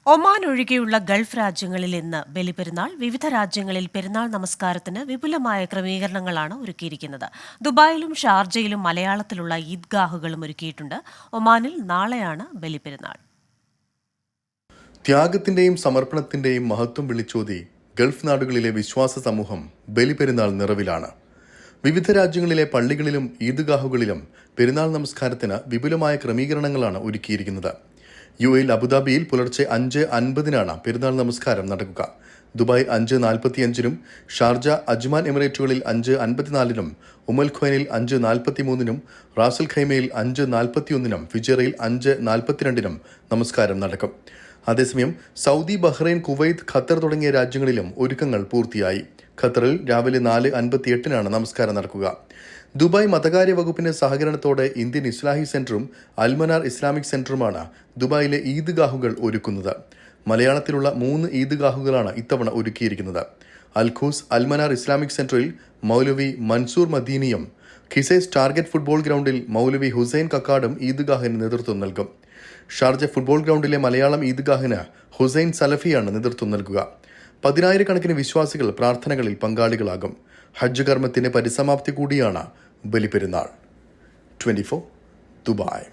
Oman ഒഴികെയുള്ള Gulf രാജ്യങ്ങളിൽ ഇന്ന് ബലിപെരുന്നാൾ. വിവിധ രാജ്യങ്ങളിൽ പെരുന്നാൾ നമസ്കാരത്തിന് വിപുലമായ ക്രമീകരണങ്ങളാണ് ഒരുക്കിയിരിക്കുന്നത്. ദുബായിലും ഷാർജയിലും മലയാളത്തിലുള്ള ഈദ്ഗാഹുകളും ഒരുക്കിയിട്ടുണ്ട്. ഒമാനിൽ നാളെയാണ് ബലിപെരുന്നാൾ. ത്യാഗത്തിന്റെയും സമർപ്പണത്തിന്റെയും മഹത്വം വിളിച്ചോതി ഗൾഫ് നാടുകളിലെ വിശ്വാസ സമൂഹം ബലിപെരുന്നാൾ നിറവിലാണ്. വിവിധ രാജ്യങ്ങളിലെ പള്ളികളിലും ഈദ്ഗാഹുകളിലും പെരുന്നാൾ നമസ്കാരത്തിന് വിപുലമായ ക്രമീകരണങ്ങളാണ് ഒരുക്കിയിരിക്കുന്നത്. UAE അബുദാബിയിൽ പുലർച്ചെ 5:50 പെരുന്നാൾ നമസ്കാരം നടക്കുക. ദുബായ് 5:45 ഷാർജ, അജ്മാൻ എമിറേറ്റുകളിൽ 5:54 ഉമൽ ഖ്വൈനിൽ 5:43 റാസൽ ഖൈമയിൽ 5:41 ഫിജറയിൽ 5:42 നമസ്കാരം നടക്കും. അതേസമയം സൗദി, ബഹ്റൈൻ, കുവൈത്ത്, ഖത്തർ തുടങ്ങിയ രാജ്യങ്ങളിലും ഒരുക്കങ്ങൾ പൂർത്തിയായി. ഖത്തറിൽ രാവിലെ 4:58 നമസ്കാരം നടക്കുക. ദുബായ് മതകാര്യ വകുപ്പിന്റെ സഹകരണത്തോടെ ഇന്ത്യൻ ഇസ്ലാഹി സെന്ററും അൽമനാർ ഇസ്ലാമിക് സെന്ററുമാണ് ദുബായിലെ ഈദ്ഗാഹുകൾ ഒരുക്കുന്നത്. മലയാളത്തിലുള്ള 3 ഈദ്ഗാഹുകളാണ് ഇത്തവണ ഒരുക്കിയിരിക്കുന്നത്. അൽഖൂസ് അൽമനാർ ഇസ്ലാമിക് സെന്ററിൽ മൗലവി മൻസൂർ മദീനിയും ഖിസൈസ് ടാർഗറ്റ് ഫുട്ബോൾ ഗ്രൗണ്ടിൽ മൗലവി ഹുസൈൻ കക്കാടും ഈദ്ഗാഹിന് നേതൃത്വം നൽകും. ഷാർജ ഫുട്ബോൾ ഗ്രൗണ്ടിലെ മലയാളം ഈദ്ഗാഹിന് ഹുസൈൻ സലഫിയാണ് നേതൃത്വം നൽകുക. 10,000-കണക്കിന് വിശ്വാസികൾ പ്രാർത്ഥനകളിൽ പങ്കാളികളാകും. ഹജ്ജ് കർമ്മത്തിന്റെ പരിസമാപ്തി കൂടിയാണ് ബലിപെരുന്നാൾ. 24 ദുബായ്.